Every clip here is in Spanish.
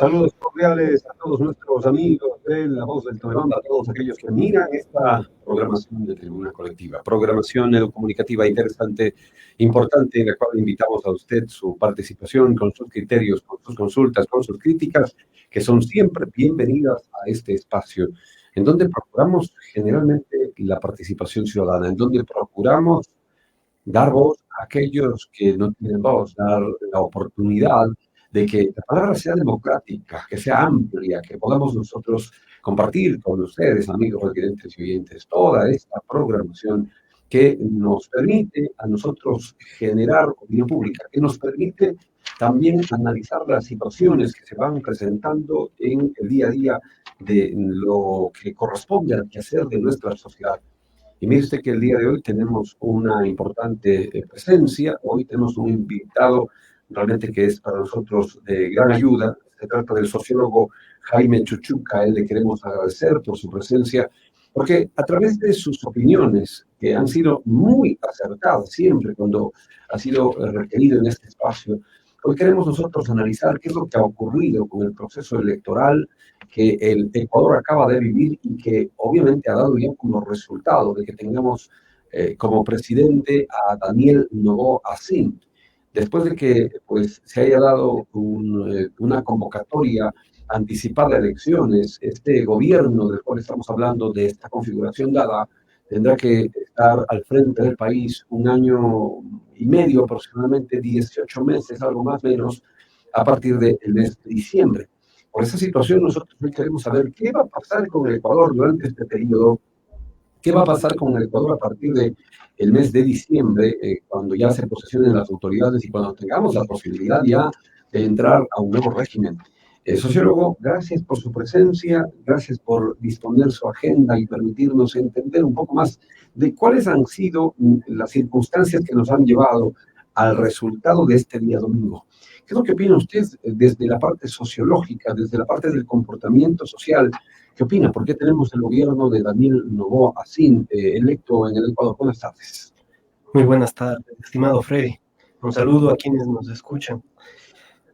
Saludos cordiales a todos nuestros amigos de La Voz del Tolerante, a todos aquellos que miran esta programación de Tribuna Colectiva. Programación educomunicativa interesante, importante, en la cual invitamos a usted su participación con sus criterios, con sus consultas, con sus críticas, que son siempre bienvenidas a este espacio, en donde procuramos generalmente la participación ciudadana, en donde procuramos dar voz a aquellos que no tienen voz, dar la oportunidad de que la palabra sea democrática, que sea amplia, que podamos nosotros compartir con ustedes, amigos residentes y oyentes, toda esta programación que nos permite a nosotros generar opinión pública, que nos permite también analizar las situaciones que se van presentando en el día a día de lo que corresponde al quehacer de nuestra sociedad. Y mire usted que el día de hoy tenemos una importante presencia, hoy tenemos un invitado realmente que es para nosotros de gran ayuda. Se trata del sociólogo Jaime Chuchuca. A él le queremos agradecer por su presencia, porque a través de sus opiniones, que han sido muy acertadas siempre cuando ha sido requerido en este espacio, hoy queremos nosotros analizar qué es lo que ha ocurrido con el proceso electoral que el Ecuador acaba de vivir y que obviamente ha dado ya como resultado de que tengamos como presidente a Daniel Noboa Acín. Después de que pues, se haya dado una convocatoria anticipada de elecciones, este gobierno del cual estamos hablando, de esta configuración dada, tendrá que estar al frente del país un año y medio, aproximadamente 18 meses, algo más o menos, a partir del mes de diciembre. Por esa situación, nosotros queremos saber qué va a pasar con el Ecuador durante este periodo. ¿Qué va a pasar con el Ecuador a partir del mes de diciembre, cuando ya se posesionen las autoridades y cuando tengamos la posibilidad ya de entrar a un nuevo régimen? Sociólogo, gracias por su presencia, gracias por disponer su agenda y permitirnos entender un poco más de cuáles han sido las circunstancias que nos han llevado al resultado de este día domingo. ¿Qué es lo que opina usted desde la parte sociológica, desde la parte del comportamiento social? ¿Qué opina? ¿Por qué tenemos el gobierno de Daniel Noboa Acín electo en el Ecuador? Buenas tardes. Muy buenas tardes, estimado Freddy. Un saludo a quienes nos escuchan.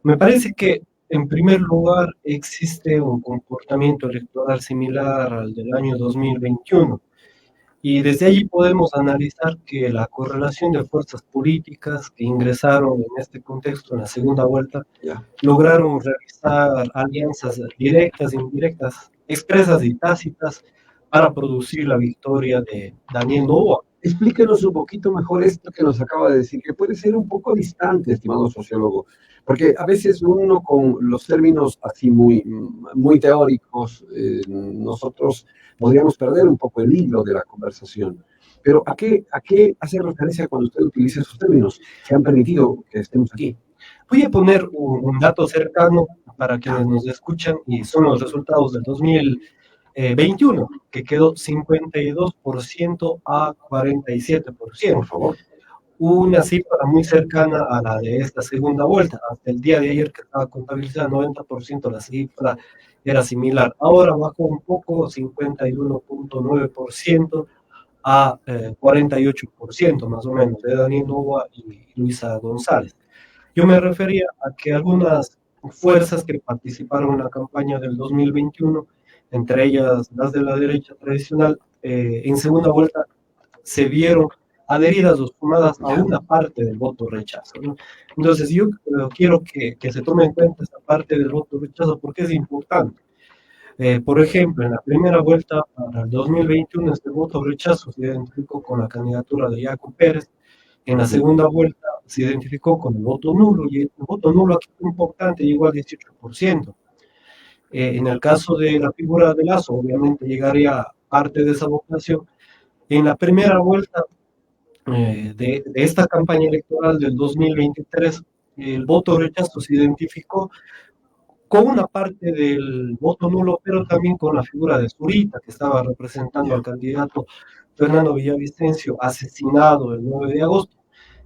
Me parece que, en primer lugar, existe un comportamiento electoral similar al del año 2021. Y desde allí podemos analizar que la correlación de fuerzas políticas que ingresaron en este contexto en la segunda vuelta lograron realizar alianzas directas, indirectas, expresas y tácitas para producir la victoria de Daniel Noboa. Explíquenos un poquito mejor esto que nos acaba de decir, que puede ser un poco distante, estimado sociólogo, porque a veces uno con los términos así muy teóricos, nosotros podríamos perder un poco el hilo de la conversación. Pero ¿a qué hace referencia cuando usted utiliza esos términos que han permitido que estemos aquí? Voy a poner un dato cercano para quienes nos escuchan y son los resultados del 2021, que quedó 52% a 47%. Por favor. Una cifra muy cercana a la de esta segunda vuelta. Hasta el día de ayer, que estaba contabilizada 90%, la cifra era similar. Ahora bajó un poco, 51.9% a 48% más o menos, de Daniel Noboa y Luisa González. Yo me refería a que algunas fuerzas que participaron en la campaña del 2021, entre ellas las de la derecha tradicional, en segunda vuelta se vieron adheridas o sumadas a una parte del voto rechazo, ¿no? Entonces yo quiero que se tome en cuenta esta parte del voto rechazo porque es importante. Por ejemplo, en la primera vuelta para el 2021 este voto rechazo se identificó con la candidatura de Yacu Pérez. En la segunda vuelta se identificó con el voto nulo, y el voto nulo aquí es importante, llegó al 18%. En el caso de la figura de Lasso, obviamente llegaría parte de esa votación. En la primera vuelta de esta campaña electoral del 2023, el voto rechazo se identificó con una parte del voto nulo, pero también con la figura de Zurita, que estaba representando al candidato Fernando Villavicencio, asesinado el 9 de agosto.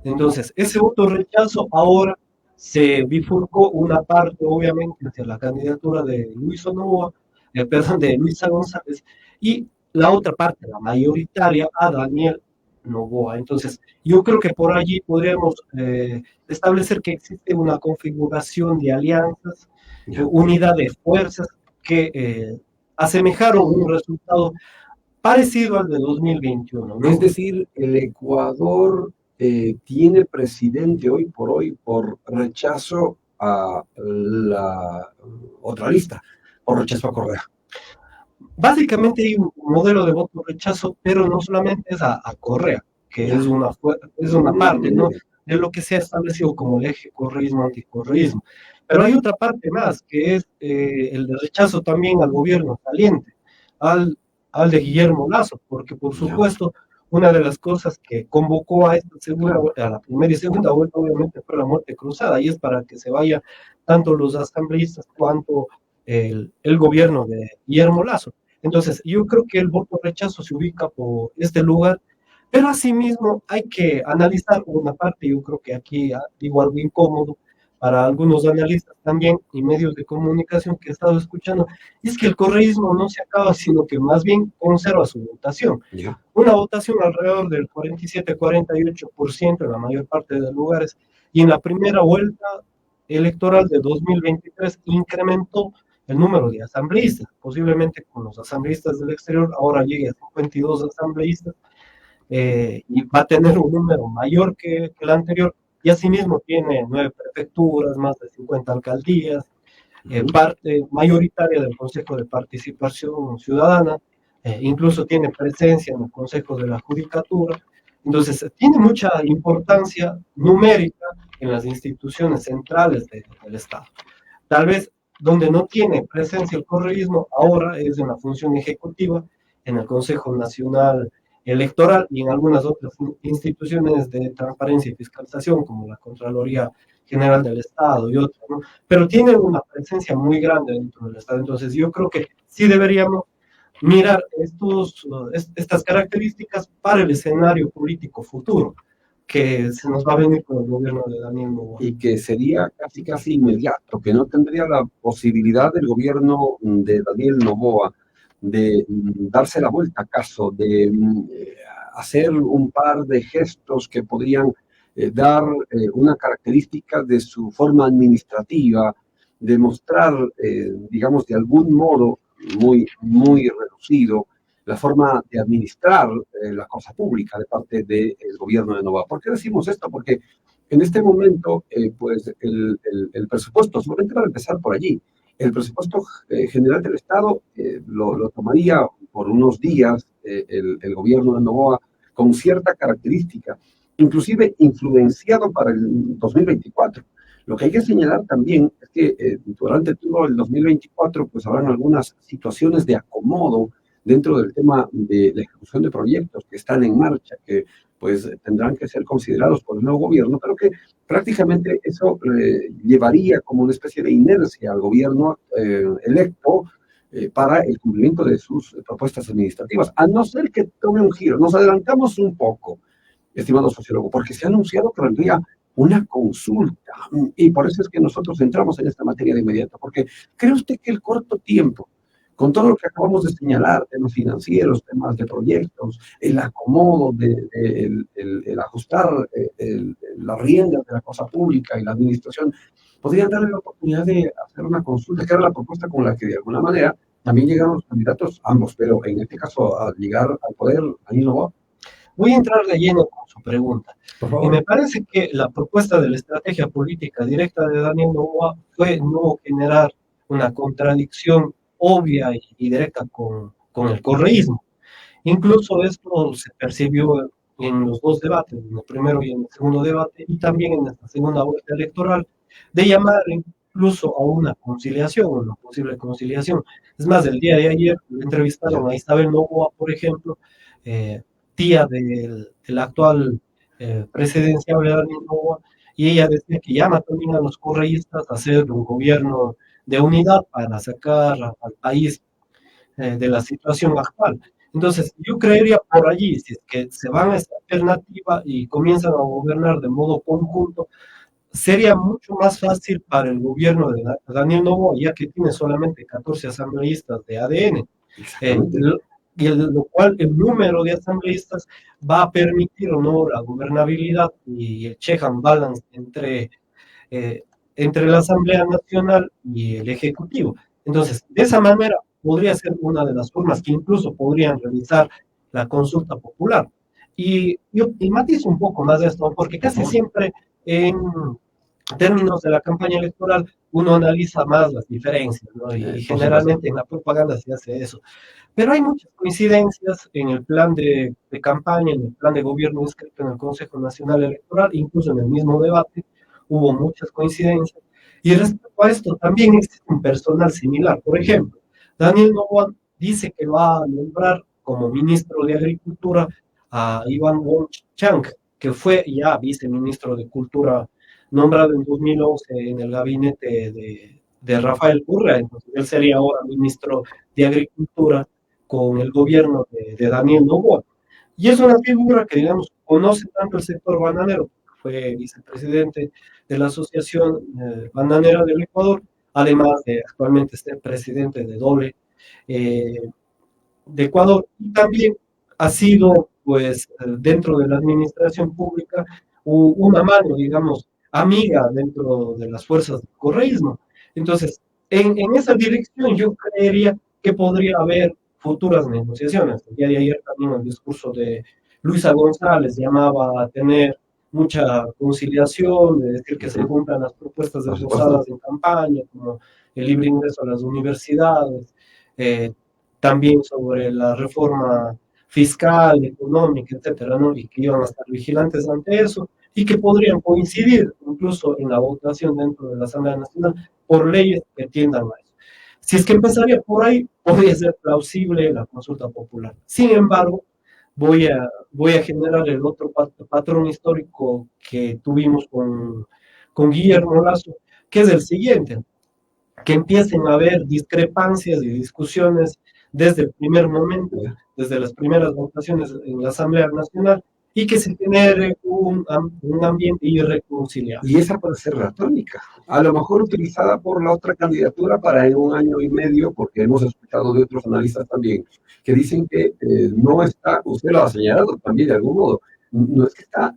Entonces, ese voto rechazo ahora se bifurcó una parte, obviamente, hacia la candidatura de Luisa González, y la otra parte, la mayoritaria, a Daniel Noboa. Entonces, yo creo que por allí podríamos establecer que existe una configuración de alianzas, unidad de fuerzas que asemejaron un resultado parecido al de 2021, ¿no? Es decir, el Ecuador tiene presidente hoy por rechazo a la otra lista, por rechazo a Correa. Básicamente hay un modelo de voto rechazo, pero no solamente es a Correa, que es una parte, ¿no?, de lo que se ha establecido como el eje correísmo-anticorreísmo. Pero hay otra parte más, que es el de rechazo también al gobierno saliente, al de Guillermo Lasso, porque por supuesto una de las cosas que convocó a la primera y segunda vuelta obviamente fue la muerte cruzada, y es para que se vayan tanto los asambleístas cuanto el gobierno de Guillermo Lasso. Entonces, yo creo que el voto rechazo se ubica por este lugar, pero asimismo hay que analizar una parte, yo creo que aquí digo algo incómodo para algunos analistas también y medios de comunicación que he estado escuchando, es que el correísmo no se acaba, sino que más bien conserva su votación. Una votación alrededor del 47-48% en la mayor parte de lugares, y en la primera vuelta electoral de 2023 incrementó el número de asambleístas, posiblemente con los asambleístas del exterior, ahora llegue a 52 asambleístas, y va a tener un número mayor que el anterior, y asimismo tiene 9 prefecturas, más de 50 alcaldías, parte mayoritaria del Consejo de Participación Ciudadana, incluso tiene presencia en el Consejo de la Judicatura. Entonces, tiene mucha importancia numérica en las instituciones centrales del Estado. Tal vez donde no tiene presencia el correísmo ahora es en la función ejecutiva, en el Consejo Nacional Electoral y en algunas otras instituciones de transparencia y fiscalización, como la Contraloría General del Estado y otras, ¿no? Pero tiene una presencia muy grande dentro del Estado. Entonces, yo creo que sí deberíamos mirar estas características para el escenario político futuro que se nos va a venir con el gobierno de Daniel Noboa. Y que sería casi inmediato, que no tendría la posibilidad del gobierno de Daniel Noboa de darse la vuelta acaso, de hacer un par de gestos que podrían dar una característica de su forma administrativa, de mostrar, digamos, de algún modo muy reducido, la forma de administrar la cosa pública de parte del gobierno de Noboa. ¿Por qué decimos esto? Porque en este momento, pues el presupuesto, solamente para empezar por allí, el presupuesto general del Estado lo tomaría por unos días el gobierno de Noboa con cierta característica, inclusive influenciado para el 2024. Lo que hay que señalar también es que durante todo el 2024 pues habrán algunas situaciones de acomodo dentro del tema de la ejecución de proyectos que están en marcha, que pues tendrán que ser considerados por el nuevo gobierno, pero que prácticamente eso llevaría como una especie de inercia al gobierno electo para el cumplimiento de sus propuestas administrativas, a no ser que tome un giro. Nos adelantamos un poco, estimado sociólogo, porque se ha anunciado que vendría una consulta, y por eso es que nosotros entramos en esta materia de inmediato, porque ¿cree usted que el corto tiempo, con todo lo que acabamos de señalar, temas financieros, temas de proyectos, el acomodo, el ajustar las riendas de la cosa pública y la administración, podrían darle la oportunidad de hacer una consulta, que era la propuesta con la que de alguna manera también llegaron los candidatos, ambos, pero en este caso al llegar al poder, ahí no va? Voy a entrar de lleno con su pregunta. Y me parece que la propuesta de la estrategia política directa de Daniel Noboa fue no generar una contradicción obvia y directa con el correísmo. Incluso esto se percibió en los dos debates, en el primero y en el segundo debate, y también en esta segunda vuelta electoral, de llamar incluso a una conciliación, una posible conciliación. Es más, el día de ayer entrevistaron a Isabel Noboa, por ejemplo, tía del actual presidenciable Daniel Noboa, y ella decía que llama también a los correístas a hacer un gobierno de unidad para sacar al país de la situación actual. Entonces, yo creería por allí, si es que se van a esta alternativa y comienzan a gobernar de modo conjunto, sería mucho más fácil para el gobierno de Daniel Noboa, ya que tiene solamente 14 asambleístas de ADN. lo cual el número de asambleístas va a permitir o no la gobernabilidad y el check and balance eh, entre la Asamblea Nacional y el Ejecutivo. Entonces, de esa manera podría ser una de las formas que incluso podrían realizar la consulta popular. Y matizo un poco más de esto, porque casi siempre en términos de la campaña electoral uno analiza más las diferencias, ¿no? Y generalmente en la propaganda se hace eso. Pero hay muchas coincidencias en el plan de campaña, en el plan de gobierno inscrito en el Consejo Nacional Electoral, incluso en el mismo debate, hubo muchas coincidencias. Y respecto a esto, también existe un personal similar. Por ejemplo, Daniel Noboa dice que va a nombrar como ministro de Agricultura a Iván Wong Chang, que fue ya viceministro de Cultura nombrado en 2011 en el gabinete de Rafael Correa. Entonces, él sería ahora ministro de Agricultura con el gobierno de Daniel Noboa. Y es una figura que, digamos, conoce tanto el sector bananero, fue vicepresidente de la Asociación Bananera del Ecuador, además de actualmente ser presidente de Doble de Ecuador, y también ha sido, pues, dentro de la administración pública, una mano, digamos, amiga dentro de las fuerzas del correísmo. Entonces, en esa dirección yo creería que podría haber futuras negociaciones. El día de ayer también el discurso de Luisa González llamaba a tener mucha conciliación, de decir que se cumplan las propuestas esbozadas en campaña, como el libre ingreso a las universidades, también sobre la reforma fiscal, económica, etcétera, ¿no? Y que iban a estar vigilantes ante eso y que podrían coincidir incluso en la votación dentro de la Asamblea Nacional por leyes que tiendan a eso. Si es que empezaría por ahí, podría ser plausible la consulta popular. Sin embargo, voy a generar el otro patrón histórico que tuvimos con Guillermo Lasso, que es el siguiente, que empiecen a haber discrepancias y discusiones desde el primer momento, desde las primeras votaciones en la Asamblea Nacional, y que se genere un ambiente irreconciliable. Y esa puede ser la tónica, a lo mejor utilizada por la otra candidatura para en 1 año y medio, porque hemos escuchado de otros analistas también, que dicen que no está, usted lo ha señalado también de algún modo, no es que está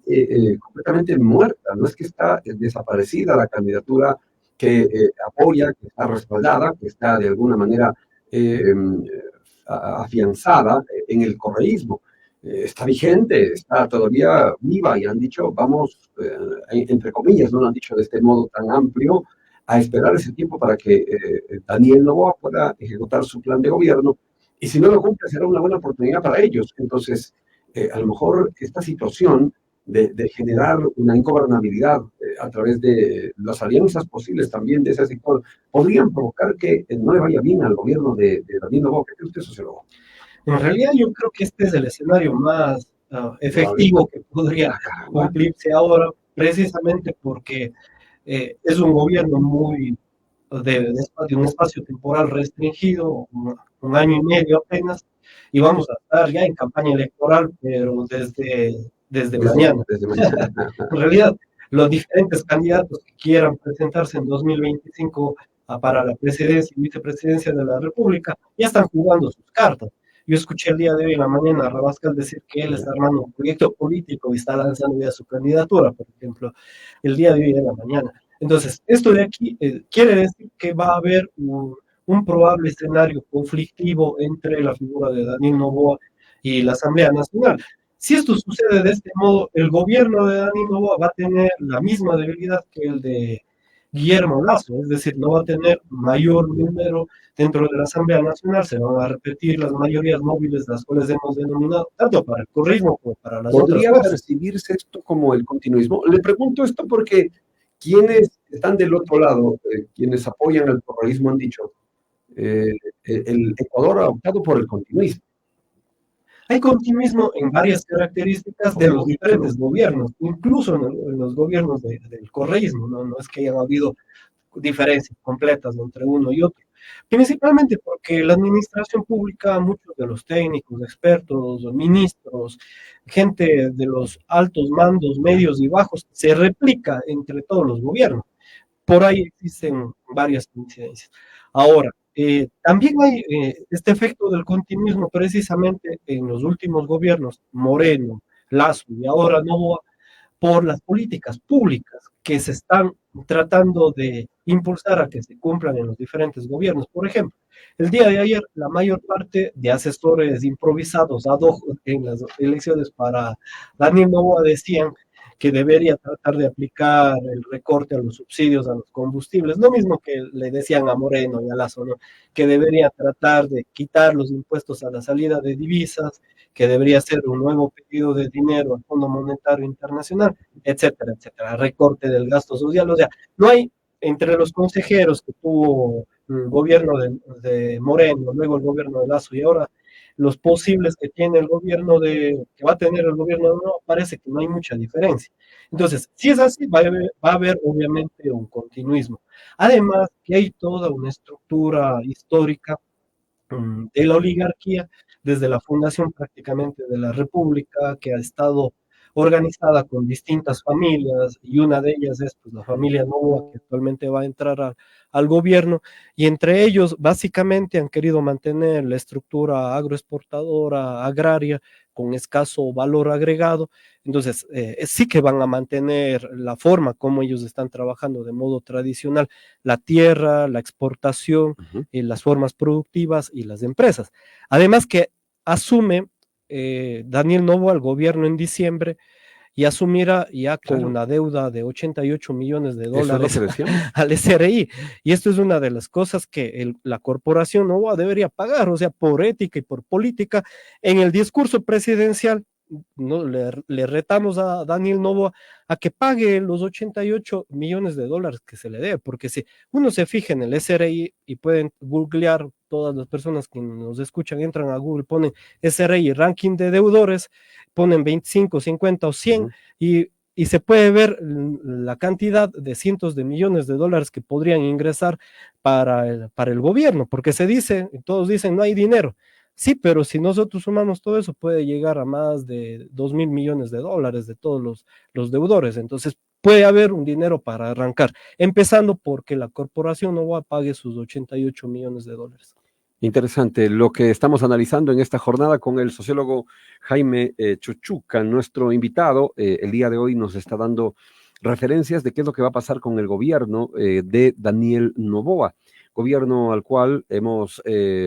completamente muerta, no es que está desaparecida la candidatura que apoya, que está respaldada, que está de alguna manera afianzada en el correísmo. Está vigente, está todavía viva y han dicho, vamos, entre comillas, no lo han dicho de este modo tan amplio, a esperar ese tiempo para que Daniel Noboa pueda ejecutar su plan de gobierno y si no lo cumple será una buena oportunidad para ellos. Entonces, a lo mejor esta situación de generar una ingobernabilidad a través de las alianzas posibles también de ese sector podrían provocar que no le vaya bien al gobierno de Daniel Noboa. ¿Qué cree usted, sociólogo? En realidad yo creo que este es el escenario más efectivo que podría cumplirse ahora, precisamente porque es un gobierno muy de un espacio temporal restringido, un año y medio apenas, y vamos a estar ya en campaña electoral, pero desde mañana. En realidad, los diferentes candidatos que quieran presentarse en 2025 para la presidencia y vicepresidencia de la República ya están jugando sus cartas. Yo escuché el día de hoy en la mañana a Rabascal decir que él está armando un proyecto político y está lanzando ya su candidatura, por ejemplo, el día de hoy en la mañana. Entonces, esto de aquí quiere decir que va a haber un probable escenario conflictivo entre la figura de Daniel Noboa y la Asamblea Nacional. Si esto sucede de este modo, el gobierno de Daniel Noboa va a tener la misma debilidad que el de Guillermo Lasso, es decir, no va a tener mayor número dentro de la Asamblea Nacional, se van a repetir las mayorías móviles, las cuales hemos denominado tanto para el correísmo como para las otras ¿Podría percibirse esto como el continuismo? Le pregunto esto porque quienes están del otro lado, quienes apoyan al correísmo han dicho, el Ecuador ha optado por el continuismo. Hay continuismo en varias características de los diferentes gobiernos, incluso en los gobiernos del correísmo, no es que hayan habido diferencias completas entre uno y otro. Principalmente porque la administración pública, muchos de los técnicos, expertos, ministros, gente de los altos mandos, medios y bajos, se replica entre todos los gobiernos. Por ahí existen varias coincidencias. Ahora, También hay este efecto del continuismo precisamente en los últimos gobiernos, Moreno, Lasso y ahora Novoa, por las políticas públicas que se están tratando de impulsar a que se cumplan en los diferentes gobiernos. Por ejemplo, el día de ayer, la mayor parte de asesores improvisados ad hoc en las elecciones para Daniel Noboa decían que debería tratar de aplicar el recorte a los subsidios a los combustibles, lo mismo que le decían a Moreno y a Lasso, ¿no? Que debería tratar de quitar los impuestos a la salida de divisas, que debería ser un nuevo pedido de dinero al Fondo Monetario Internacional, etcétera, etcétera, recorte del gasto social. O sea, no hay entre los consejeros que tuvo el gobierno de Moreno, luego el gobierno de Lasso y ahora los posibles que tiene el gobierno que va a tener el gobierno de nuevo, parece que no hay mucha diferencia. Entonces, si es así, va a haber obviamente un continuismo. Además, que hay toda una estructura histórica de la oligarquía desde la fundación prácticamente de la República, que ha estado organizada con distintas familias, y una de ellas es pues, la familia Novoa, que actualmente va a entrar al gobierno, y entre ellos básicamente han querido mantener la estructura agroexportadora, agraria, con escaso valor agregado. Entonces, sí que van a mantener la forma como ellos están trabajando de modo tradicional, la tierra, la exportación, las formas productivas y las empresas. Además que asume Daniel Noboa al gobierno en diciembre y asumirá ya con Claro. una deuda de 88 millones de Eso es lo dólares que decíamos. al SRI. Y esto es una de las cosas que la corporación Novoa debería pagar, o sea, por ética y por política. En el discurso presidencial, ¿no? Le retamos a Daniel Noboa a que pague los 88 millones de dólares que se le debe, porque si uno se fija en el SRI y pueden googlear, todas las personas que nos escuchan, entran a Google, ponen SRI, ranking de deudores, ponen 25, 50 o 100 y se puede ver la cantidad de cientos de millones de dólares que podrían ingresar para el gobierno, porque se dice, todos dicen, no hay dinero. Sí, pero si nosotros sumamos todo eso, puede llegar a más de 2.000 millones de dólares de todos los deudores. Entonces, puede haber un dinero para arrancar, empezando porque la corporación no va a pague sus 88 millones de dólares. Interesante lo que estamos analizando en esta jornada con el sociólogo Jaime Chuchuca, nuestro invitado. El día de hoy nos está dando referencias de qué es lo que va a pasar con el gobierno de Daniel Noboa, gobierno al cual hemos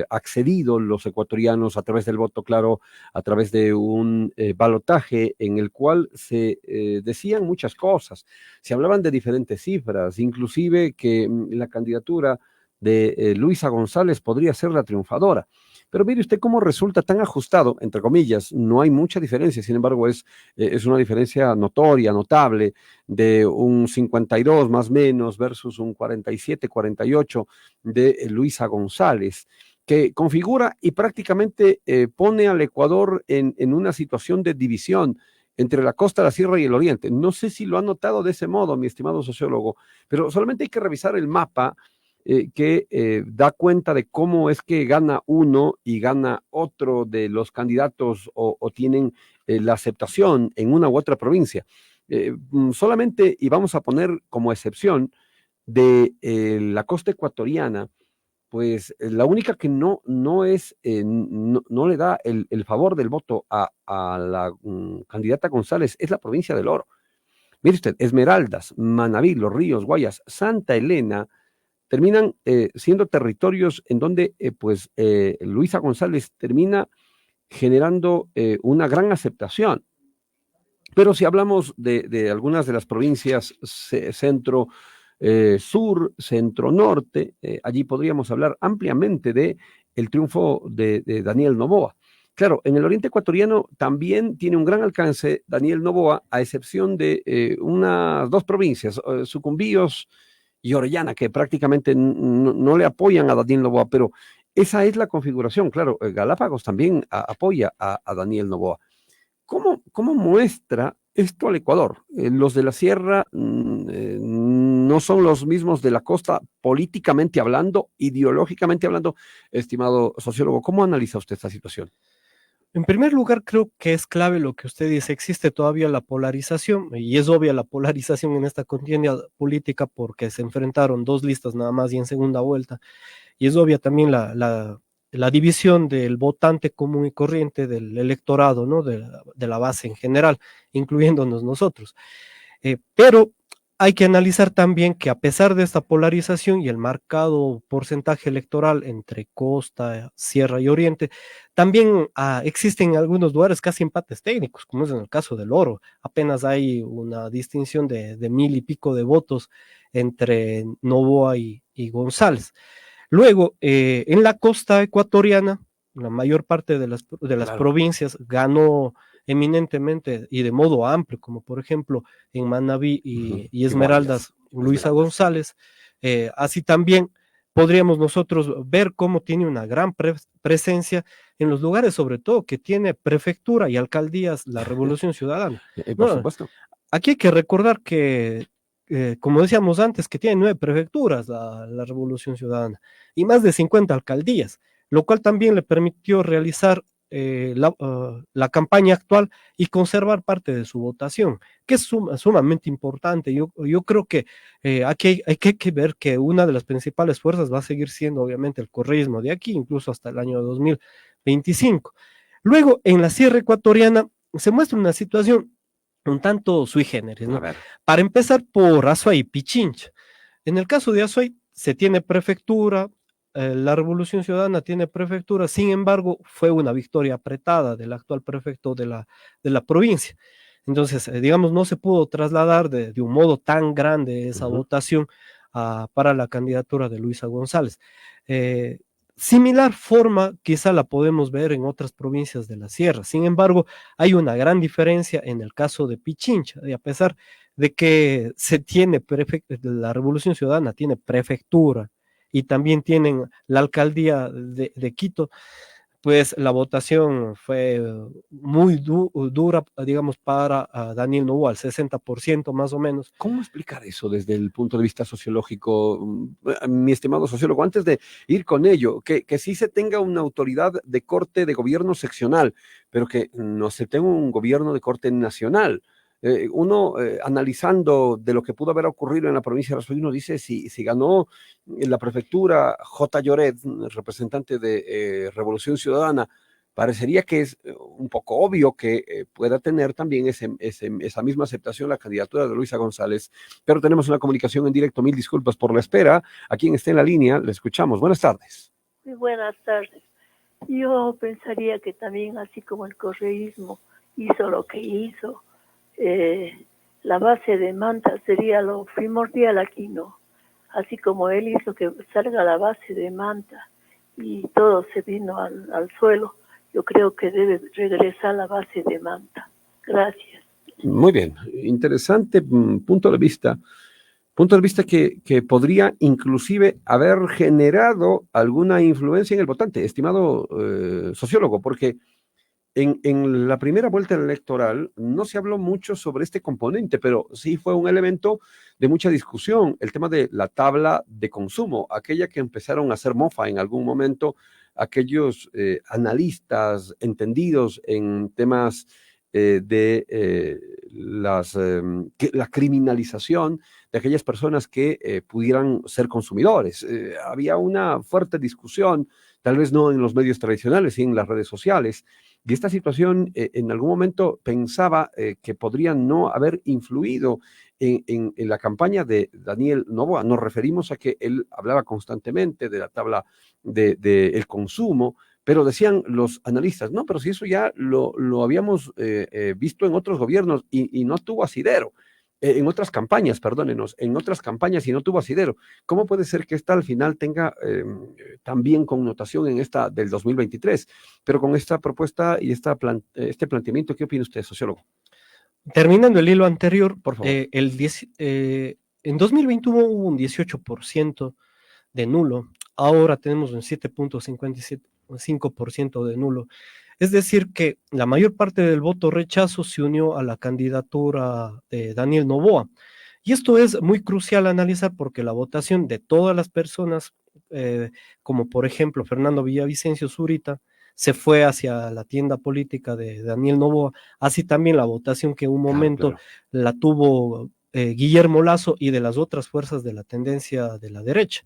accedido los ecuatorianos a través del voto claro, a través de un balotaje en el cual se decían muchas cosas, se hablaban de diferentes cifras, inclusive que la candidatura de Luisa González podría ser la triunfadora. Pero mire usted cómo resulta tan ajustado, entre comillas, no hay mucha diferencia, sin embargo es una diferencia notoria, notable, de un 52 más menos versus un 47, 48 de Luisa González, que configura y prácticamente pone al Ecuador en una situación de división entre la costa, la sierra y el oriente. No sé si lo han notado de ese modo, mi estimado sociólogo, pero solamente hay que revisar el mapa que da cuenta de cómo es que gana uno y gana otro de los candidatos o tienen la aceptación en una u otra provincia. Solamente, y vamos a poner como excepción, de la costa ecuatoriana, pues la única que no le da el favor del voto a la candidata González es la provincia del Oro. Mire usted, Esmeraldas, Manabí, Los Ríos, Guayas, Santa Elena, terminan siendo territorios en donde Luisa González termina generando una gran aceptación. Pero si hablamos de algunas de las provincias centro, sur, centro, norte, allí podríamos hablar ampliamente de el triunfo de Daniel Noboa. Claro, en el oriente ecuatoriano también tiene un gran alcance Daniel Noboa, a excepción de unas dos provincias, Sucumbíos y Orellana, que prácticamente no le apoyan a Daniel Noboa, pero esa es la configuración. Claro, Galápagos también apoya a Daniel Noboa. ¿Cómo muestra esto al Ecuador? Los de la sierra no son los mismos de la costa, políticamente hablando, ideológicamente hablando. Estimado sociólogo, ¿cómo analiza usted esta situación? En primer lugar, creo que es clave lo que usted dice. Existe todavía la polarización, y es obvia la polarización en esta contienda política porque se enfrentaron dos listas nada más y en segunda vuelta. y es obvia también la división del votante común y corriente del electorado, ¿no? De la base en general, incluyéndonos nosotros. Pero hay que analizar también que a pesar de esta polarización y el marcado porcentaje electoral entre costa, sierra y oriente, también existen en algunos lugares casi empates técnicos, como es en el caso del Oro. Apenas hay una distinción de 1000 y pico de votos entre Noboa y González. Luego, en la costa ecuatoriana, la mayor parte de las Claro. provincias ganó eminentemente y de modo amplio, como por ejemplo en Manabí y Y Guayas, Esmeraldas, Luisa Esmeraldas. González. Así también podríamos nosotros ver cómo tiene una gran presencia en los lugares, sobre todo que tiene prefectura y alcaldías la Revolución Ciudadana. Por No, supuesto. aquí hay que recordar que, como decíamos antes, que tiene 9 prefecturas la Revolución Ciudadana y más de 50 alcaldías, lo cual también le permitió realizar la campaña actual y conservar parte de su votación, que es sumamente importante. Yo creo que aquí hay que ver que una de las principales fuerzas va a seguir siendo obviamente el correísmo de aquí, incluso hasta el año 2025. Luego, en la Sierra Ecuatoriana se muestra una situación un tanto sui generis, A ¿no? ver. Para empezar por Azuay y Pichincha. En el caso de Azuay se tiene prefectura, la Revolución Ciudadana tiene prefectura, sin embargo, fue una victoria apretada del actual prefecto de la provincia. Entonces, digamos, no se pudo trasladar de un modo tan grande esa votación para la candidatura de Luisa González. Eh, Similar forma quizá la podemos ver en otras provincias de la sierra. Sin embargo, hay una gran diferencia en el caso de Pichincha, y a pesar de que la Revolución Ciudadana tiene prefectura y también tienen la alcaldía de Quito, pues la votación fue muy dura, digamos, para Daniel Noboa, al 60% más o menos. ¿Cómo explicar eso desde el punto de vista sociológico, mi estimado sociólogo? Antes de ir con ello, que sí se tenga una autoridad de corte de gobierno seccional, pero que no se tenga un gobierno de corte nacional. Analizando de lo que pudo haber ocurrido en la provincia de Azuay, uno dice si ganó en la prefectura J. Lloret, representante de Revolución Ciudadana, parecería que es un poco obvio que pueda tener también esa misma aceptación la candidatura de Luisa González, pero tenemos una comunicación en directo. Mil disculpas por la espera. A quien esté en la línea, le escuchamos. Buenas tardes. Muy buenas tardes. Yo pensaría que también, así como el correísmo hizo lo que hizo, la base de Manta sería lo primordial aquí, ¿no? Así como él hizo que salga la base de Manta y todo se vino al suelo, yo creo que debe regresar la base de Manta. Gracias. Muy bien, interesante punto de vista. Punto de vista que podría inclusive haber generado alguna influencia en el votante, estimado sociólogo, porque en la primera vuelta electoral no se habló mucho sobre este componente, pero sí fue un elemento de mucha discusión, el tema de la tabla de consumo, aquella que empezaron a hacer mofa en algún momento aquellos analistas entendidos en temas la criminalización de aquellas personas que pudieran ser consumidores. Había una fuerte discusión, tal vez no en los medios tradicionales, sino en las redes sociales, y esta situación en algún momento pensaba que podría no haber influido en la campaña de Daniel Noboa. Nos referimos a que él hablaba constantemente de la tabla del consumo, pero decían los analistas, no, pero si eso ya lo habíamos visto en otros gobiernos y no tuvo asidero. En otras campañas, perdónenos, en otras campañas y no tuvo asidero. ¿Cómo puede ser que esta al final tenga también connotación en esta del 2023? Pero con esta propuesta y este planteamiento, ¿qué opina usted, sociólogo? Terminando el hilo anterior, Por favor. en 2021 hubo un 18% de nulo, ahora tenemos un 7.55% de nulo. Es decir, que la mayor parte del voto rechazo se unió a la candidatura de Daniel Noboa. Y esto es muy crucial analizar porque la votación de todas las personas, como por ejemplo Fernando Villavicencio Zurita, se fue hacia la tienda política de Daniel Noboa, así también la votación que en un momento Claro. la tuvo Guillermo Lasso y de las otras fuerzas de la tendencia de la derecha.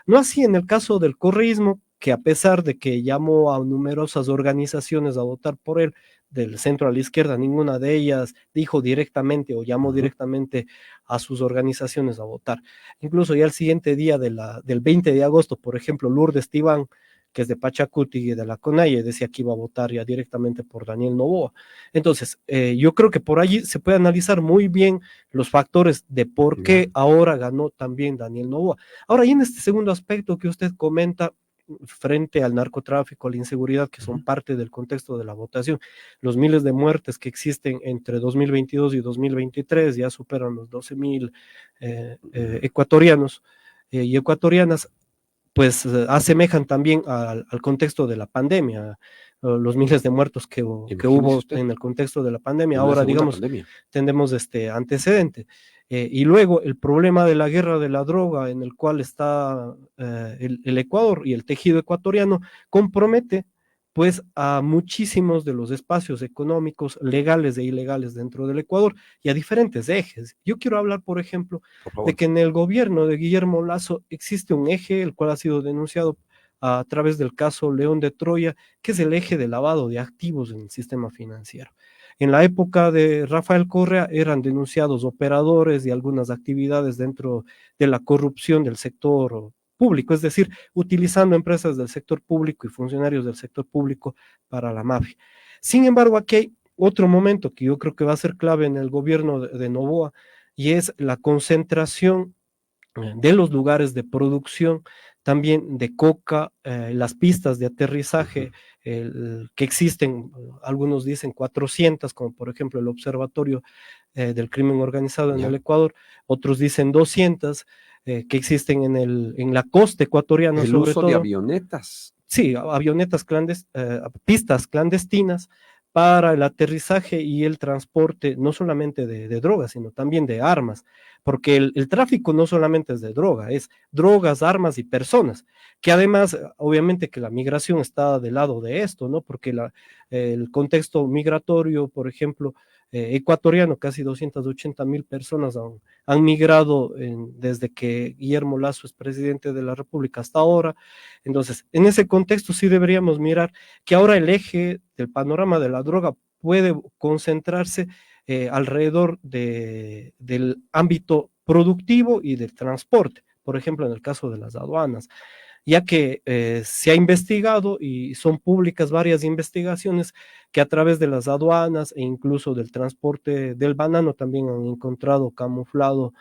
No así en el caso del correísmo, que a pesar de que llamó a numerosas organizaciones a votar por él, del centro a la izquierda, ninguna de ellas dijo directamente o llamó directamente a sus organizaciones a votar. Incluso ya el siguiente día del 20 de agosto, por ejemplo, Lourdes Tibán, que es de Pachacuti y de la CONAIE, decía que iba a votar ya directamente por Daniel Noboa. Entonces, yo creo que por allí se puede analizar muy bien los factores de por qué ahora ganó también Daniel Noboa. Ahora, y en este segundo aspecto que usted comenta, frente al narcotráfico, a la inseguridad, que son parte del contexto de la votación, los miles de muertes que existen entre 2022 y 2023 ya superan los 12.000 ecuatorianos y ecuatorianas, pues asemejan también al contexto de la pandemia, los miles de muertos que hubo en el contexto de la pandemia. Ahora, digamos, tenemos este antecedente. Y luego el problema de la guerra de la droga, en el cual está el Ecuador y el tejido ecuatoriano, compromete pues a muchísimos de los espacios económicos legales e ilegales dentro del Ecuador y a diferentes ejes. Yo quiero hablar, por ejemplo, de que en el gobierno de Guillermo Lasso existe un eje, el cual ha sido denunciado a través del caso León de Troya, que es el eje de lavado de activos en el sistema financiero. En la época de Rafael Correa eran denunciados operadores y algunas actividades dentro de la corrupción del sector público, es decir, utilizando empresas del sector público y funcionarios del sector público para la mafia. Sin embargo, aquí hay otro momento que yo creo que va a ser clave en el gobierno de Noboa, y es la concentración de los lugares de producción, también de coca, las pistas de aterrizaje que existen, algunos dicen 400, como por ejemplo el Observatorio del Crimen Organizado en el Ecuador, otros dicen 200, que existen en la costa ecuatoriana, el sobre uso todo. de avionetas. Sí, avionetas pistas clandestinas para el aterrizaje y el transporte, no solamente de drogas, sino también de armas, porque el tráfico no solamente es de droga, es drogas, armas y personas, que además, obviamente que la migración está del lado de esto, ¿no? Porque el contexto migratorio, por ejemplo, ecuatoriano, casi 280.000 personas han migrado desde que Guillermo Lasso es presidente de la República hasta ahora. Entonces, en ese contexto sí deberíamos mirar que ahora el eje del panorama de la droga puede concentrarse alrededor del ámbito productivo y del transporte, por ejemplo, en el caso de las aduanas, ya que se ha investigado y son públicas varias investigaciones que a través de las aduanas e incluso del transporte del banano también han encontrado camuflado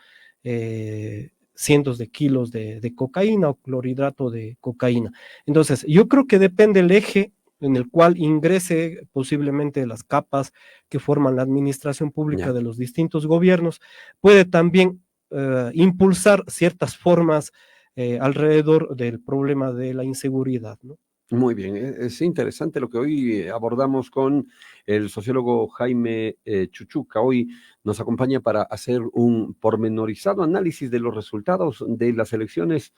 cientos de kilos de cocaína o clorhidrato de cocaína. Entonces, yo creo que depende el eje en el cual ingrese posiblemente las capas que forman la administración pública de los distintos gobiernos, puede también impulsar ciertas formas alrededor del problema de la inseguridad, ¿no? Muy bien, es interesante lo que hoy abordamos con el sociólogo Jaime Chuchuca. Hoy nos acompaña para hacer un pormenorizado análisis de los resultados de las elecciones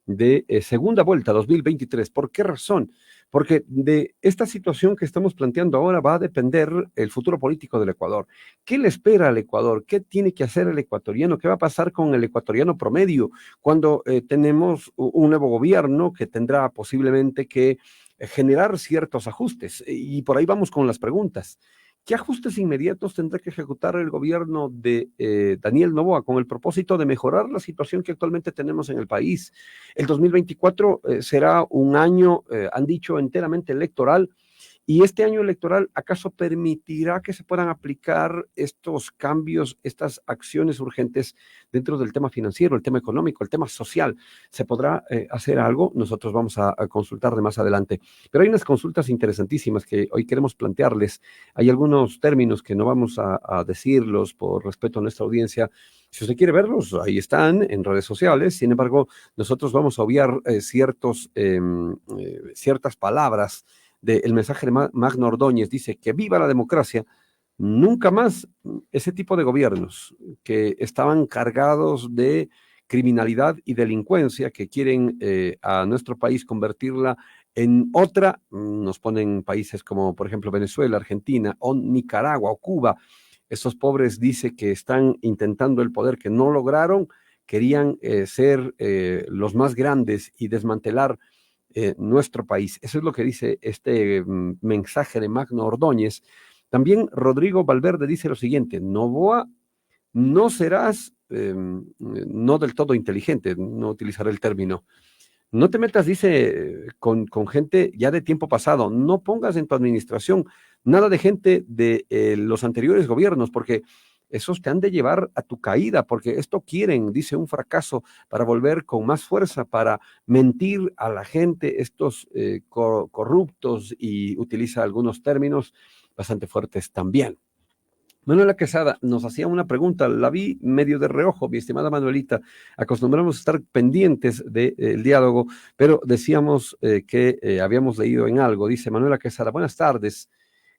de segunda vuelta 2023. ¿Por qué razón? Porque de esta situación que estamos planteando ahora va a depender el futuro político del Ecuador. ¿Qué le espera al Ecuador? ¿Qué tiene que hacer el ecuatoriano? ¿Qué va a pasar con el ecuatoriano promedio cuando tenemos un nuevo gobierno que tendrá posiblemente que generar ciertos ajustes? Y por ahí vamos con las preguntas. ¿Qué ajustes inmediatos tendrá que ejecutar el gobierno de Daniel Noboa con el propósito de mejorar la situación que actualmente tenemos en el país? El 2024 será un año, han dicho, enteramente electoral. ¿Y este año electoral acaso permitirá que se puedan aplicar estos cambios, estas acciones urgentes dentro del tema financiero, el tema económico, el tema social? ¿Se podrá hacer algo? Nosotros vamos a consultar de más adelante. Pero hay unas consultas interesantísimas que hoy queremos plantearles. Hay algunos términos que no vamos a decirlos por respeto a nuestra audiencia. Si usted quiere verlos, ahí están en redes sociales. Sin embargo, nosotros vamos a obviar ciertas palabras del mensaje de Magno Ordóñez. Dice que viva la democracia, nunca más ese tipo de gobiernos que estaban cargados de criminalidad y delincuencia, que quieren a nuestro país convertirla en otra. Nos ponen países como por ejemplo Venezuela, Argentina o Nicaragua o Cuba, Estos pobres dice que están intentando el poder que no lograron, querían ser los más grandes y desmantelar nuestro país. Eso es lo que dice este mensaje de Magno Ordóñez. También Rodrigo Valverde dice lo siguiente: Noboa, no serás no del todo inteligente, no utilizaré el término. No te metas, dice, con gente ya de tiempo pasado. No pongas en tu administración nada de gente de los anteriores gobiernos, porque esos te han de llevar a tu caída, porque esto quieren, dice, un fracaso para volver con más fuerza, para mentir a la gente, estos corruptos, y utiliza algunos términos bastante fuertes también. Manuela Quesada nos hacía una pregunta, la vi medio de reojo, mi estimada Manuelita. Acostumbramos a estar pendientes del diálogo, pero decíamos que habíamos leído en algo. Dice Manuela Quesada: buenas tardes.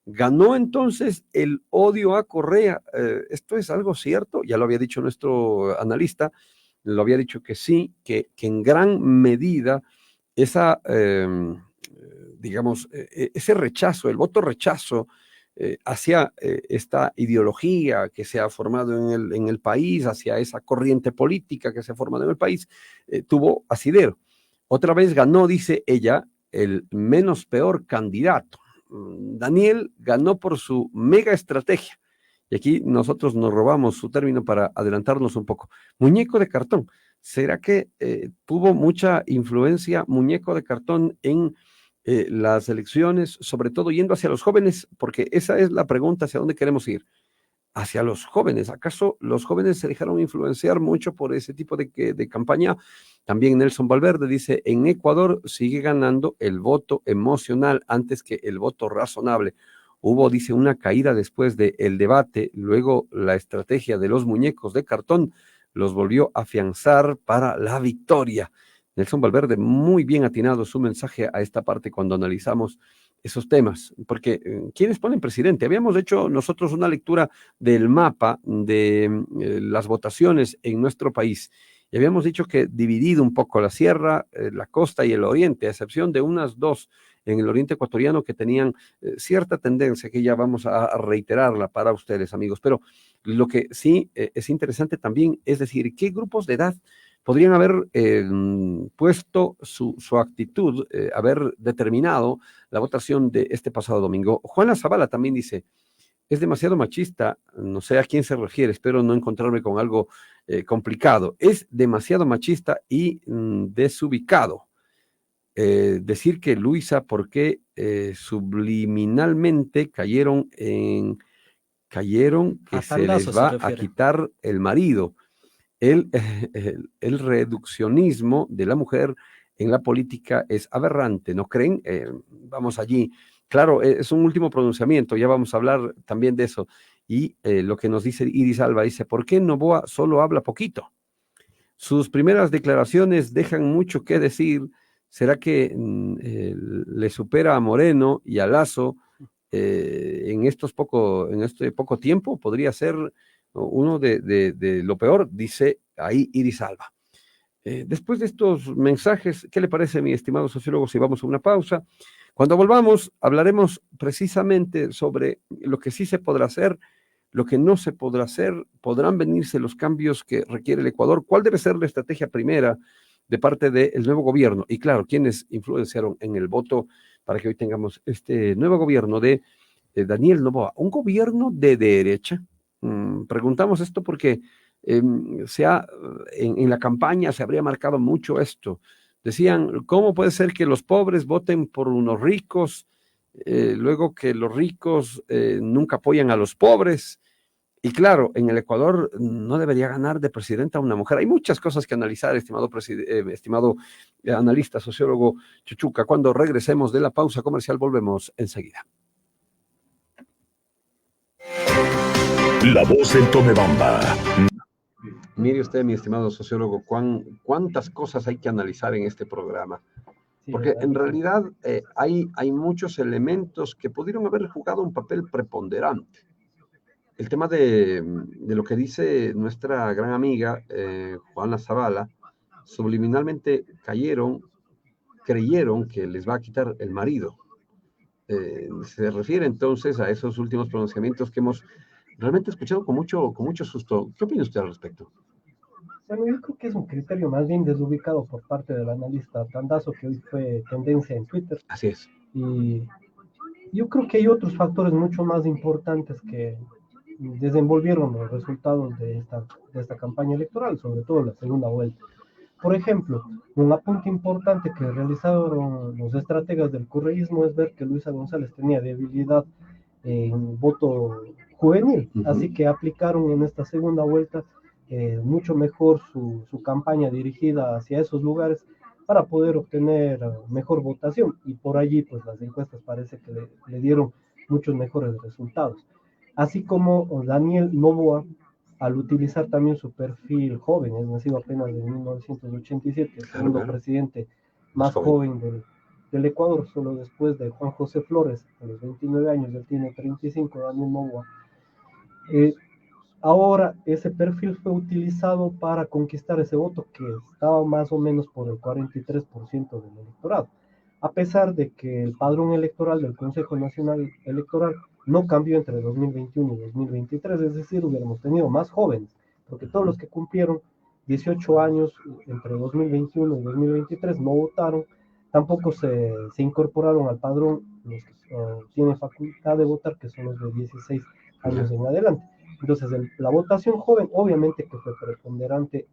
¿Ganó entonces el odio a Correa? ¿Esto es algo cierto? Ya lo había dicho nuestro analista, lo había dicho que sí, que en gran medida esa, digamos, ese rechazo, el voto rechazo, hacia esta ideología que se ha formado en el país, hacia esa corriente política que se ha formado en el país, tuvo asidero. Otra vez ganó, dice ella, el menos peor candidato. Daniel ganó por su mega estrategia. Y aquí nosotros nos robamos su término para adelantarnos un poco. Muñeco de cartón. ¿Será que tuvo mucha influencia muñeco de cartón en las elecciones, sobre todo yendo hacia los jóvenes? Porque esa es la pregunta, ¿hacia dónde queremos ir? Hacia los jóvenes. ¿Acaso los jóvenes se dejaron influenciar mucho por ese tipo de campaña? También Nelson Valverde dice: en Ecuador sigue ganando el voto emocional antes que el voto razonable. Hubo, dice, una caída después del debate, luego la estrategia de los muñecos de cartón los volvió a afianzar para la victoria. Nelson Valverde, muy bien atinado su mensaje a esta parte cuando analizamos esos temas, porque ¿quiénes ponen presidente? Habíamos hecho nosotros una lectura del mapa de las votaciones en nuestro país y habíamos dicho que dividido un poco la sierra, la costa y el oriente, a excepción de unas dos en el oriente ecuatoriano que tenían cierta tendencia, que ya vamos a reiterarla para ustedes, amigos. Pero lo que sí es interesante también es decir, ¿qué grupos de edad podrían haber puesto su actitud, haber determinado la votación de este pasado domingo? Juana Zavala también dice: es demasiado machista, no sé a quién se refiere, espero no encontrarme con algo complicado. Es demasiado machista y desubicado. Decir que Luisa, ¿por qué subliminalmente cayeron que se les va a quitar el marido? El reduccionismo de la mujer en la política es aberrante, ¿no creen? Vamos allí. Claro, es un último pronunciamiento, ya vamos a hablar también de eso. Y lo que nos dice Iris Alba, dice: ¿por qué Noboa solo habla poquito? Sus primeras declaraciones dejan mucho que decir. ¿Será que le supera a Moreno y a Lazo en este poco tiempo? Podría ser uno de lo peor, dice ahí Iris Alba. Después de estos mensajes, ¿qué le parece, mi estimado sociólogo, si vamos a una pausa? Cuando volvamos, hablaremos precisamente sobre lo que sí se podrá hacer, lo que no se podrá hacer, podrán venirse los cambios que requiere el Ecuador, cuál debe ser la estrategia primera de parte del nuevo gobierno, y claro, quiénes influenciaron en el voto para que hoy tengamos este nuevo gobierno de Daniel Noboa, un gobierno de derecha. Preguntamos esto porque en la campaña se habría marcado mucho esto. Decían: ¿cómo puede ser que los pobres voten por unos ricos, luego que los ricos nunca apoyan a los pobres? Y claro, en el Ecuador no debería ganar de presidenta una mujer. Hay muchas cosas que analizar, estimado analista, sociólogo Chuchuca. Cuando regresemos de la pausa comercial, volvemos enseguida. La voz del Tomebamba. Mire usted, mi estimado sociólogo, cuántas cosas hay que analizar en este programa. Porque en realidad hay muchos elementos que pudieron haber jugado un papel preponderante. El tema de lo que dice nuestra gran amiga Juana Zavala, subliminalmente creyeron que les va a quitar el marido. Se refiere entonces a esos últimos pronunciamientos que hemos realmente he escuchado con mucho susto. ¿Qué opina usted al respecto? Bueno, yo creo que es un criterio más bien desubicado por parte del analista Tandazo, que hoy fue tendencia en Twitter. Así es. Y yo creo que hay otros factores mucho más importantes que desenvolvieron los resultados de esta campaña electoral, sobre todo la segunda vuelta. Por ejemplo, un apunte importante que realizaron los estrategas del correísmo es ver que Luisa González tenía debilidad en voto juvenil, así que aplicaron en esta segunda vuelta mucho mejor su campaña dirigida hacia esos lugares para poder obtener mejor votación, y por allí pues las encuestas parece que le dieron muchos mejores resultados. Así como Daniel Noboa, al utilizar también su perfil joven, es nacido apenas en 1987, el segundo claro. presidente más joven del Ecuador, solo después de Juan José Flores, a los 29 años, él tiene 35, Daniel Noboa. Ahora ese perfil fue utilizado para conquistar ese voto que estaba más o menos por el 43% del electorado, a pesar de que el padrón electoral del Consejo Nacional Electoral no cambió entre 2021 y 2023, es decir, hubiéramos tenido más jóvenes, porque todos los que cumplieron 18 años entre 2021 y 2023 no votaron, tampoco se incorporaron al padrón los que tienen facultad de votar, que son los de 16 años en adelante. Entonces, la votación joven obviamente que fue preponderante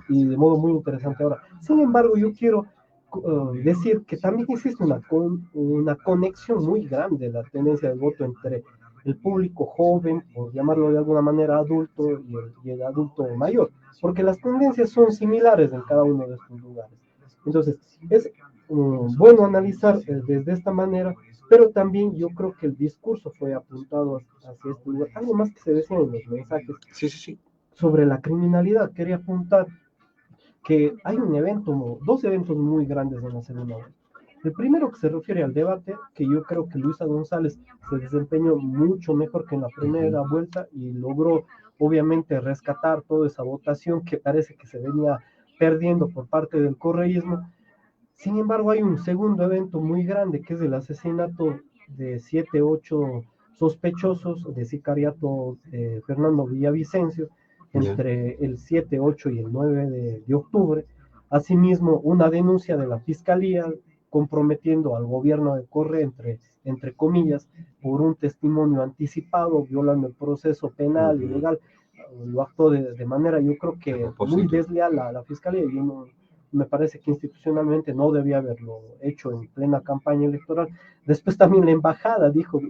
y de modo muy interesante ahora. Sin embargo, yo quiero decir que también existe una conexión muy grande de la tendencia del voto entre el público joven, por llamarlo de alguna manera adulto, y el adulto mayor, porque las tendencias son similares en cada uno de estos lugares. Entonces, es bueno analizar desde esta manera, pero también yo creo que el discurso fue apuntado hacia este lugar. Algo más que se decía en los mensajes sobre la criminalidad. Quería apuntar que hay dos eventos muy grandes en la segunda vuelta. El primero, que se refiere al debate, que yo creo que Luisa González se desempeñó mucho mejor que en la primera vuelta y logró obviamente rescatar toda esa votación que parece que se venía perdiendo por parte del correísmo. Sin embargo, hay un segundo evento muy grande, que es el asesinato de 7, 8 sospechosos de sicariato de Fernando Villavicencio entre el 7, 8 y el 9 de octubre. Asimismo, una denuncia de la Fiscalía comprometiendo al gobierno de Correa, entre comillas, por un testimonio anticipado, violando el proceso penal y legal. Lo actuó de manera, yo creo que muy desleal a la Fiscalía, y uno me parece que institucionalmente no debía haberlo hecho en plena campaña electoral. Después también la embajada dijo,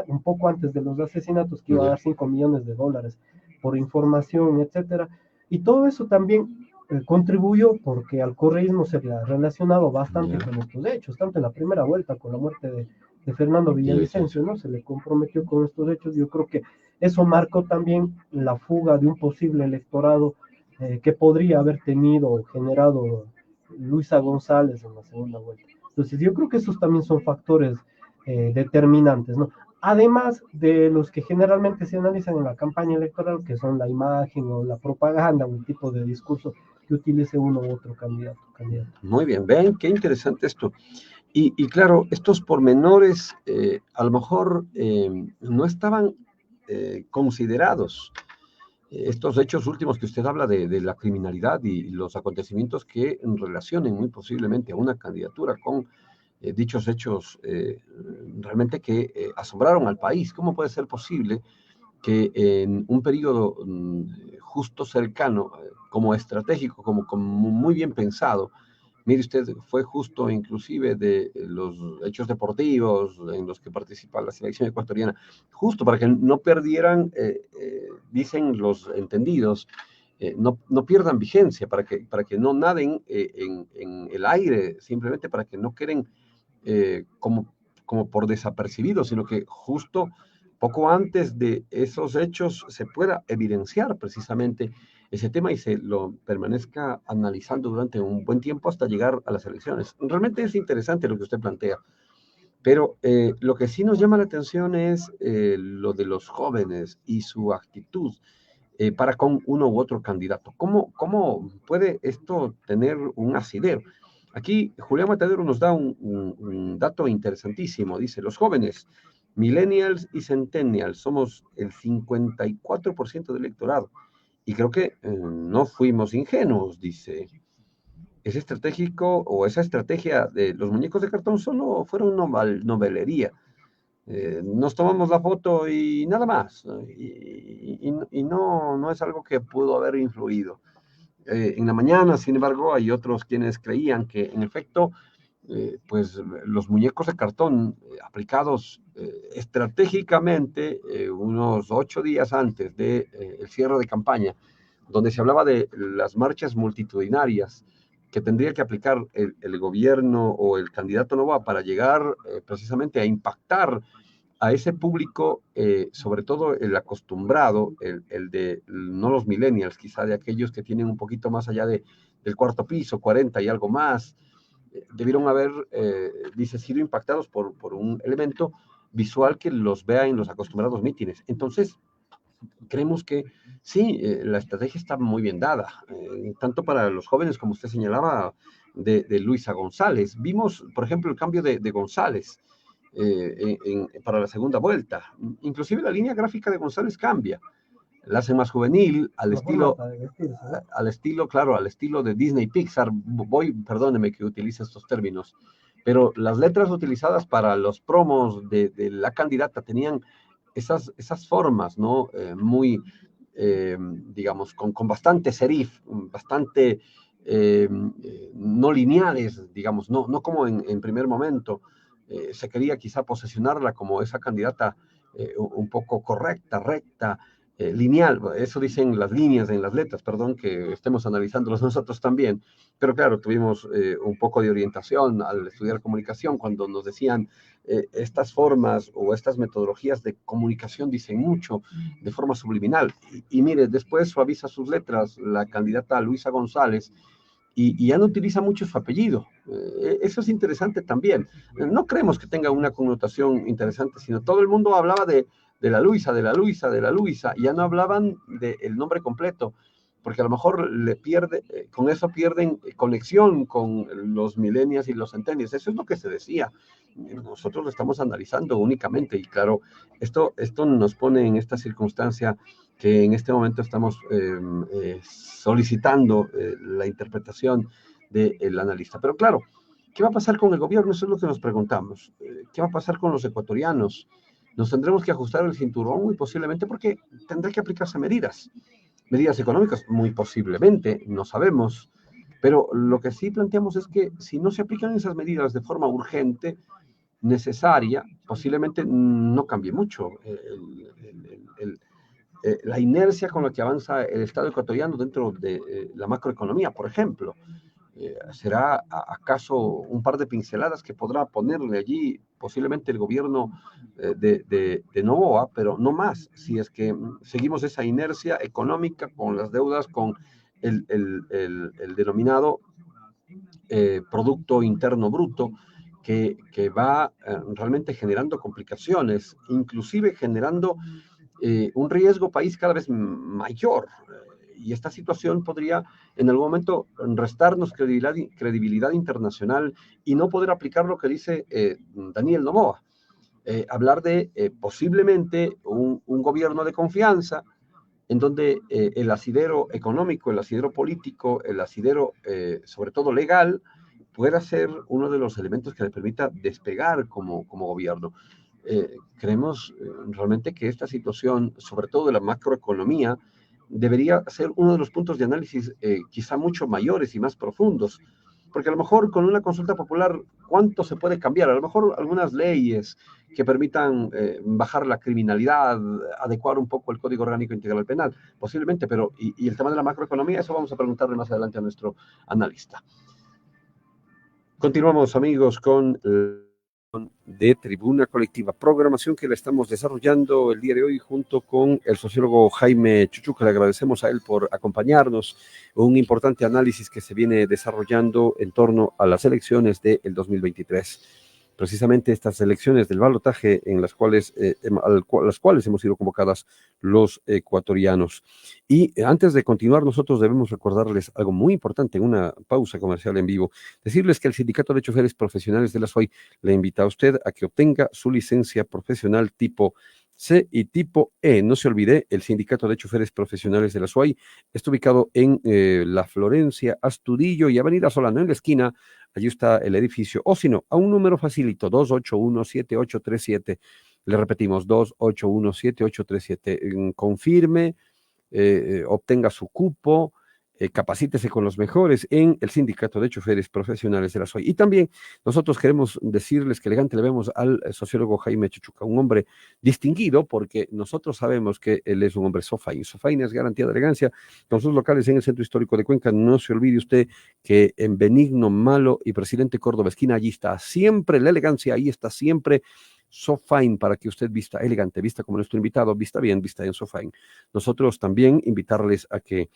un poco antes de los asesinatos, que iba a dar $5 millones por información, etcétera. Y todo eso también contribuyó porque al correísmo se le ha relacionado bastante con estos hechos, tanto en la primera vuelta con la muerte de Fernando Villavicencio, ¿no? Se le comprometió con estos hechos. Yo creo que eso marcó también la fuga de un posible electorado que podría haber tenido o generado Luisa González en la segunda vuelta. Entonces yo creo que esos también son factores determinantes, ¿no? Además de los que generalmente se analizan en la campaña electoral, que son la imagen o la propaganda o el tipo de discurso que utilice uno u otro candidato. Muy bien, ven, qué interesante esto. Y claro, estos pormenores a lo mejor no estaban considerados. Estos hechos últimos que usted habla de la criminalidad y los acontecimientos que relacionen muy posiblemente a una candidatura con dichos hechos realmente que asombraron al país. ¿Cómo puede ser posible que en un periodo justo cercano, como estratégico, como muy bien pensado, mire usted, fue justo inclusive de los hechos deportivos en los que participa la selección ecuatoriana, justo para que no perdieran, dicen los entendidos, no pierdan vigencia, para que no naden en el aire, simplemente para que no queden como por desapercibidos, sino que justo poco antes de esos hechos se pueda evidenciar precisamente ese tema y se lo permanezca analizando durante un buen tiempo hasta llegar a las elecciones. Realmente es interesante lo que usted plantea, pero lo que sí nos llama la atención es lo de los jóvenes y su actitud para con uno u otro candidato. ¿Cómo puede esto tener un asidero? Aquí Julián Matadero nos da un dato interesantísimo. Dice, los jóvenes Millennials y Centennials somos el 54% del electorado. Y creo que no fuimos ingenuos, dice. Ese estratégico o esa estrategia de los muñecos de cartón solo fueron novelería. Nos tomamos la foto y nada más. Y no es algo que pudo haber influido. En la mañana, sin embargo, hay otros quienes creían que, en efecto, pues los muñecos de cartón aplicados estratégicamente unos 8 días antes del cierre de campaña, donde se hablaba de las marchas multitudinarias que tendría que aplicar el gobierno o el candidato Noboa para llegar precisamente a impactar a ese público, sobre todo el acostumbrado, el de no los millennials, quizá de aquellos que tienen un poquito más allá del cuarto piso, 40 y algo más, debieron haber, dice, sido impactados por un elemento visual que los vea en los acostumbrados mítines. Entonces, creemos que sí, la estrategia está muy bien dada, tanto para los jóvenes, como usted señalaba, de Luisa González. Vimos, por ejemplo, el cambio de González para la segunda vuelta. Inclusive la línea gráfica de González cambia. La hace más juvenil, al estilo, claro, al estilo de Disney Pixar. Perdóneme que utilice estos términos, pero las letras utilizadas para los promos de la candidata tenían esas formas, ¿no? Muy, digamos, con bastante serif, bastante no lineales, digamos, no como en primer momento. Se quería quizá posesionarla como esa candidata un poco correcta, recta, lineal. Eso dicen las líneas en las letras, perdón que estemos analizándolos nosotros también, pero claro, tuvimos un poco de orientación al estudiar comunicación cuando nos decían estas formas o estas metodologías de comunicación dicen mucho de forma subliminal. Y mire, después suaviza sus letras la candidata Luisa González, y ya no utiliza mucho su apellido. Eso es interesante también. No creemos que tenga una connotación interesante, sino todo el mundo hablaba de la Luisa, de la Luisa, de la Luisa, y ya no hablaban del nombre completo, porque a lo mejor con eso pierden conexión con los millennials y los centennials. Eso es lo que se decía. Nosotros lo estamos analizando únicamente, y claro, esto nos pone en esta circunstancia que en este momento estamos solicitando la interpretación del analista. Pero claro, ¿qué va a pasar con el gobierno? Eso es lo que nos preguntamos. ¿Qué va a pasar con los ecuatorianos? Nos tendremos que ajustar el cinturón muy posiblemente porque tendrá que aplicarse medidas económicas, muy posiblemente, no sabemos. Pero lo que sí planteamos es que si no se aplican esas medidas de forma urgente, necesaria, posiblemente no cambie mucho la inercia con la que avanza el Estado ecuatoriano dentro de la macroeconomía, por ejemplo. ¿Será acaso un par de pinceladas que podrá ponerle allí posiblemente el gobierno de Noboa, pero no más, si es que seguimos esa inercia económica con las deudas, con el denominado Producto Interno Bruto, que va realmente generando complicaciones, inclusive generando un riesgo país cada vez mayor. Y esta situación podría en algún momento restarnos credibilidad internacional y no poder aplicar lo que dice Daniel Noboa. Hablar de posiblemente un gobierno de confianza en donde el asidero económico, el asidero político, el asidero sobre todo legal, pueda ser uno de los elementos que le permita despegar como gobierno. Creemos realmente que esta situación, sobre todo de la macroeconomía, debería ser uno de los puntos de análisis quizá mucho mayores y más profundos, porque a lo mejor con una consulta popular, ¿cuánto se puede cambiar? A lo mejor algunas leyes que permitan bajar la criminalidad, adecuar un poco el Código Orgánico Integral Penal, posiblemente, pero y el tema de la macroeconomía, eso vamos a preguntarle más adelante a nuestro analista. Continuamos, amigos, con de Tribuna Colectiva, programación que la estamos desarrollando el día de hoy junto con el sociólogo Jaime Chuchu, que le agradecemos a él por acompañarnos, un importante análisis que se viene desarrollando en torno a las elecciones del 2023. precisamente estas elecciones del balotaje en las cuales hemos sido convocadas los ecuatorianos. Y antes de continuar, nosotros debemos recordarles algo muy importante en una pausa comercial en vivo, decirles que el Sindicato de Choferes Profesionales de la SOAY le invita a usted a que obtenga su licencia profesional tipo C y tipo E. No se olvide, el Sindicato de Choferes Profesionales de la SOAY está ubicado en La Florencia, Astudillo y Avenida Solano, en la esquina. Allí está el edificio, o si no, a un número facilito, 281-7837. Le repetimos, 281-7837. Confirme, obtenga su cupo, capacítese con los mejores en el Sindicato de Choferes Profesionales de la SOAY. Y también nosotros queremos decirles que elegante le vemos al sociólogo Jaime Chuchuca, un hombre distinguido, porque nosotros sabemos que él es un hombre SOFAIN. SOFAIN es garantía de elegancia, con sus locales en el Centro Histórico de Cuenca. No se olvide usted que en Benigno, Malo y Presidente Córdoba esquina, allí está siempre la elegancia, ahí está siempre SOFAIN, para que usted vista elegante, vista como nuestro invitado, vista bien, vista en SOFAIN. Nosotros también invitarles a que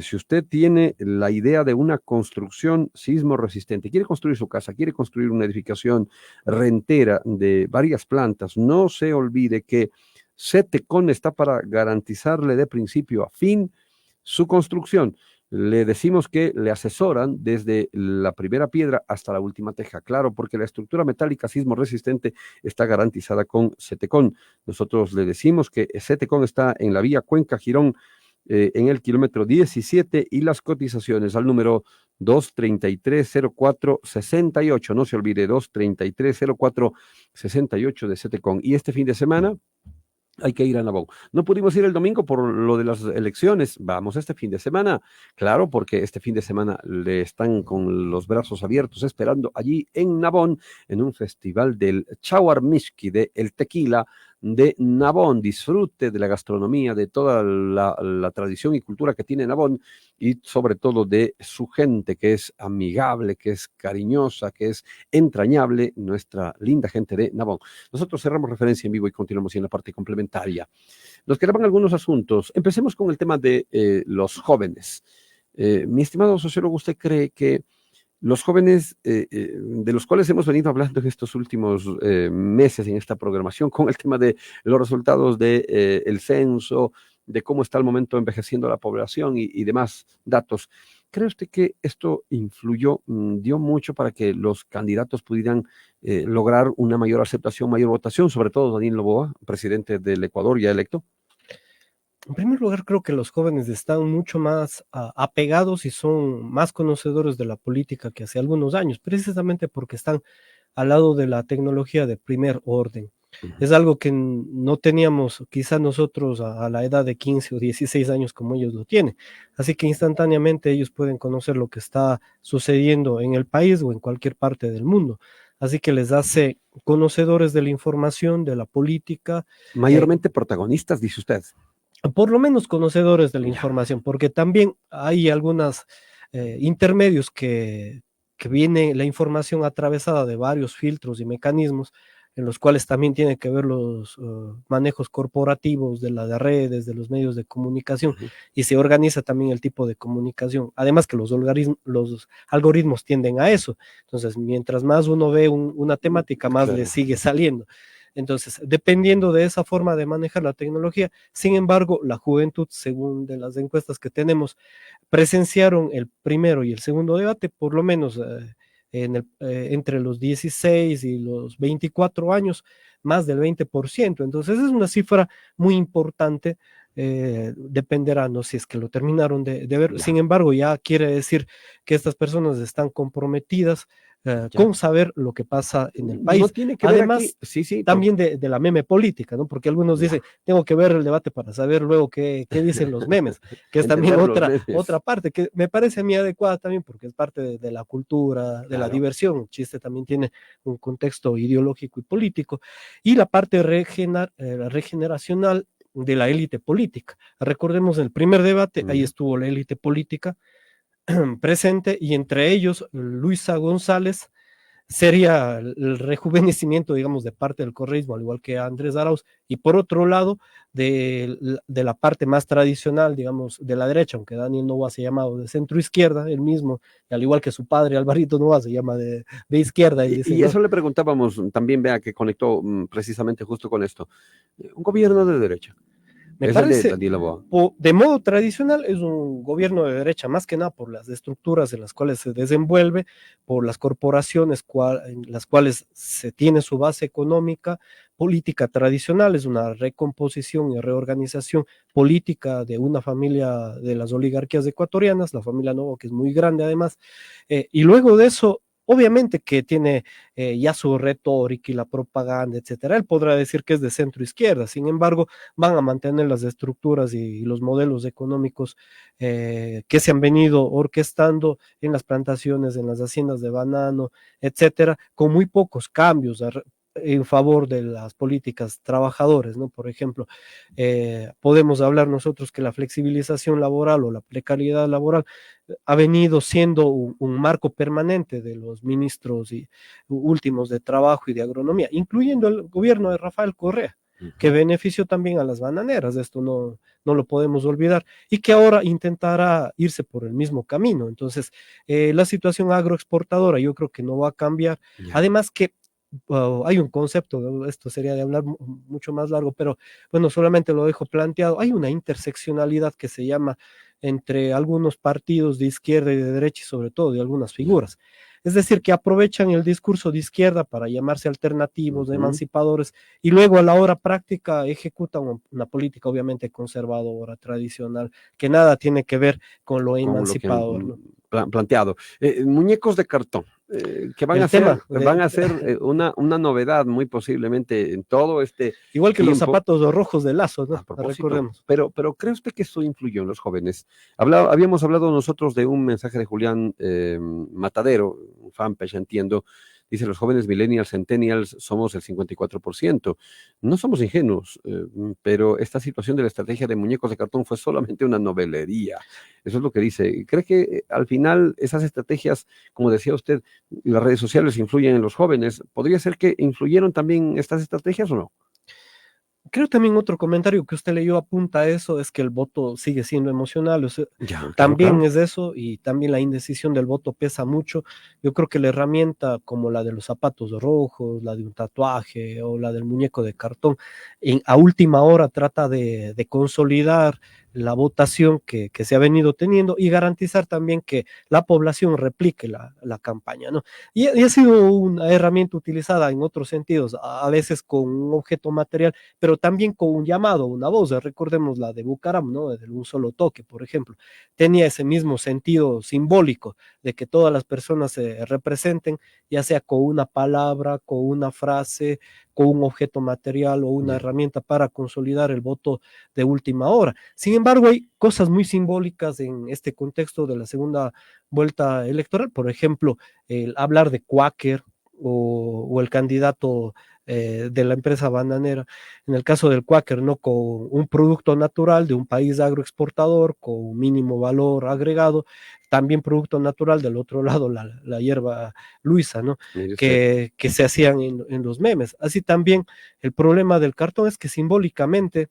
si usted tiene la idea de una construcción sismo resistente, quiere construir su casa, quiere construir una edificación rentera de varias plantas, no se olvide que CETECON está para garantizarle de principio a fin su construcción. Le decimos que le asesoran desde la primera piedra hasta la última teja, claro, porque la estructura metálica sismo resistente está garantizada con CETECON. Nosotros le decimos que CETECON está en la vía Cuenca-Girón, en el kilómetro 17, y las cotizaciones al número 233-04-68. No se olvide, 233-04-68 de CETECON. Y este fin de semana hay que ir a Nabón. No pudimos ir el domingo por lo de las elecciones. Vamos este fin de semana, claro, porque este fin de semana le están con los brazos abiertos esperando allí en Nabón, en un festival del Chawarmishki, de el tequila de Nabón. Disfrute de la gastronomía, de toda la tradición y cultura que tiene Nabón, y sobre todo de su gente, que es amigable, que es cariñosa, que es entrañable, nuestra linda gente de Nabón. Nosotros cerramos referencia en vivo y continuamos en la parte complementaria. Nos quedaban algunos asuntos. Empecemos con el tema de los jóvenes. Mi estimado sociólogo, ¿usted cree que los jóvenes de los cuales hemos venido hablando en estos últimos meses en esta programación, con el tema de los resultados del censo, de cómo está al momento envejeciendo la población y demás datos, ¿cree usted que esto influyó, dio mucho para que los candidatos pudieran lograr una mayor aceptación, mayor votación, sobre todo Daniel Noboa, presidente del Ecuador ya electo? En primer lugar, creo que los jóvenes están mucho más apegados y son más conocedores de la política que hace algunos años, precisamente porque están al lado de la tecnología de primer orden. Es algo que no teníamos quizá nosotros a la edad de 15 o 16 años como ellos lo tienen. Así que instantáneamente ellos pueden conocer lo que está sucediendo en el país o en cualquier parte del mundo. Así que les hace conocedores de la información, de la política. Mayormente protagonistas, dice usted. Por lo menos conocedores de la información, porque también hay algunos intermedios que viene la información atravesada de varios filtros y mecanismos, en los cuales también tiene que ver los manejos corporativos de las redes, de los medios de comunicación, y se organiza también el tipo de comunicación. Además que los algoritmos tienden a eso. Entonces, mientras más uno ve una temática, más le sigue saliendo. Entonces, dependiendo de esa forma de manejar la tecnología, sin embargo, la juventud, según de las encuestas que presenciaron el primero y el segundo debate, por lo menos entre los 16 y los 24 años, más del 20%. Entonces, es una cifra muy importante. Dependerá, no si es que lo terminaron de ver. Sin embargo, ya quiere decir que estas personas están comprometidas con saber lo que pasa en el país. No tiene que además, sí, también de la meme política, ¿no? Porque algunos dicen, tengo que ver el debate para saber luego qué dicen los memes, que es también otra parte, que me parece a mí adecuada también, porque es parte de la cultura, de la diversión. El chiste también tiene un contexto ideológico y político. Y la parte regeneracional de la élite política. Recordemos el primer debate, ahí estuvo la élite política presente, y entre ellos Luisa González sería el rejuvenecimiento, digamos, de parte del correísmo, al igual que Andrés Arauz, y por otro lado, de la parte más tradicional, digamos, de la derecha, aunque Daniel Noboa se llama de centro izquierda, él mismo, y al igual que su padre, Alvarito Noboa, se llama de izquierda. Y dice, Y no, eso le preguntábamos, también vea que conectó precisamente justo con esto. Un gobierno de derecha. me Es el de parece, Daniel Noboa. de modo tradicional, es un gobierno de derecha, más que nada por las estructuras en las cuales se desenvuelve, por las corporaciones en las cuales se tiene su base económica. Política tradicional es una recomposición y reorganización política de una familia de las oligarquías ecuatorianas, la familia Noboa, que es muy grande además, y luego de eso, obviamente que tiene ya su retórica y la propaganda, etcétera. Él podrá decir que es de centro izquierda, sin embargo, van a mantener las estructuras y los modelos económicos que se han venido orquestando en las plantaciones, en las haciendas de banano, etcétera, con muy pocos cambios en favor de las políticas trabajadores, ¿no? Por ejemplo, podemos hablar nosotros que la flexibilización laboral o la precariedad laboral ha venido siendo un marco permanente de los ministros últimos de trabajo y de agronomía, incluyendo el gobierno de Rafael Correa, que benefició también a las bananeras, esto no lo podemos olvidar, y que ahora intentará irse por el mismo camino. Entonces, la situación agroexportadora yo creo que no va a cambiar. Ya. Además que hay un concepto, ¿no? Esto sería de hablar mucho más largo, pero bueno, solamente lo dejo planteado. Hay una interseccionalidad que se llama entre algunos partidos de izquierda y de derecha y sobre todo de algunas figuras. Es decir, que aprovechan el discurso de izquierda para llamarse alternativos, emancipadores, y luego a la hora práctica ejecutan una política obviamente conservadora, tradicional, que nada tiene que ver con lo Con lo que emancipador, ¿no? han planteado. Muñecos de cartón, que El tema, van a ser una novedad muy posiblemente en todo este igual que los tiempo. zapatos rojos de Lazo, ¿no? A propósito, Recordemos. pero ¿cree usted que eso influyó en los jóvenes? Habíamos hablado nosotros de un mensaje de Julián Matadero, un fanpage, entiendo. Dice, los jóvenes millennials, centennials, somos el 54%. No somos ingenuos, pero esta situación de la estrategia de muñecos de cartón fue solamente una novelería. Eso es lo que dice. ¿Cree que al final esas estrategias, como decía usted, las redes sociales influyen en los jóvenes? ¿Podría ser que influyeron también estas estrategias o no? Creo también otro comentario que usted leyó apunta a eso, es que el voto sigue siendo emocional, o sea, Ya, claro, también claro. es eso, y también la indecisión del voto pesa mucho. Yo creo que la herramienta como la de los zapatos rojos, la de un tatuaje o la del muñeco de cartón, a última hora trata de consolidar la votación que se ha venido teniendo y garantizar también que la población replique la campaña, ¿no? Y ha sido una herramienta utilizada en otros sentidos, a veces con un objeto material, pero también con un llamado, una voz. Recordemos la de Bucaram, ¿no? De un solo toque, por ejemplo. Tenía ese mismo sentido simbólico de que todas las personas se representen, ya sea con una palabra, con una frase, con un objeto material o una herramienta para consolidar el voto de última hora. Sin embargo, hay cosas muy simbólicas en este contexto de la segunda vuelta electoral. Por ejemplo, el hablar de Quaker o el candidato de la empresa bananera, en el caso del Quaker, ¿no? Con un producto natural de un país agroexportador, con un mínimo valor agregado, también producto natural del otro lado, la hierba luisa, ¿no? Que se hacían en los memes. Así también el problema del cartón es que simbólicamente,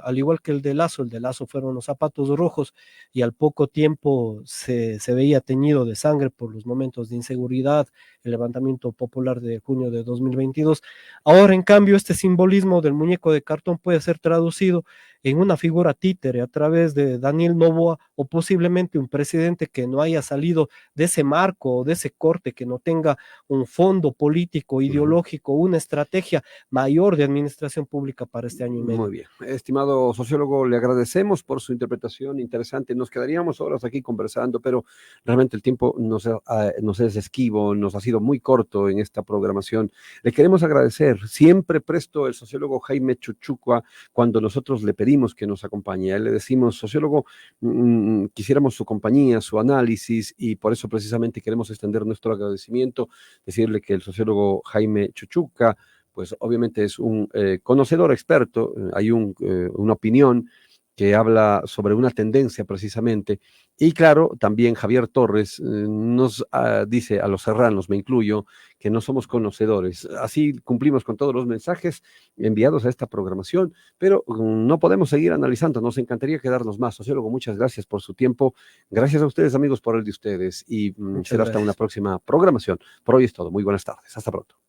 al igual que el de Lazo fueron los zapatos rojos y al poco tiempo se veía teñido de sangre por los momentos de inseguridad, el levantamiento popular de junio de 2022. Ahora, en cambio, este simbolismo del muñeco de cartón puede ser traducido en una figura títere a través de Daniel Noboa o posiblemente un presidente que no haya salido de ese marco o de ese corte, que no tenga un fondo político, ideológico, una estrategia mayor de administración pública para este año y medio. Muy bien. Estimado sociólogo, le agradecemos por su interpretación interesante. Nos quedaríamos horas aquí conversando, pero realmente el tiempo nos es esquivo, nos ha sido muy corto en esta programación. Le queremos agradecer. Siempre presto el sociólogo Jaime Chuchucua cuando nosotros le pedimos que nos acompañe. A él le decimos, sociólogo, quisiéramos su compañía, su análisis, y por eso precisamente queremos extender nuestro agradecimiento, decirle que el sociólogo Jaime Chuchucua pues obviamente es un conocedor experto, hay una opinión que habla sobre una tendencia precisamente. Y claro, también Javier Torres nos dice a los serranos, me incluyo, que no somos conocedores. Así cumplimos con todos los mensajes enviados a esta programación, pero no podemos seguir analizando. Nos encantaría quedarnos más. Sociólogo, muchas gracias por su tiempo. Gracias a ustedes, amigos, por el de ustedes. Y será hasta una próxima programación. Por hoy es todo. Muy buenas tardes. Hasta pronto.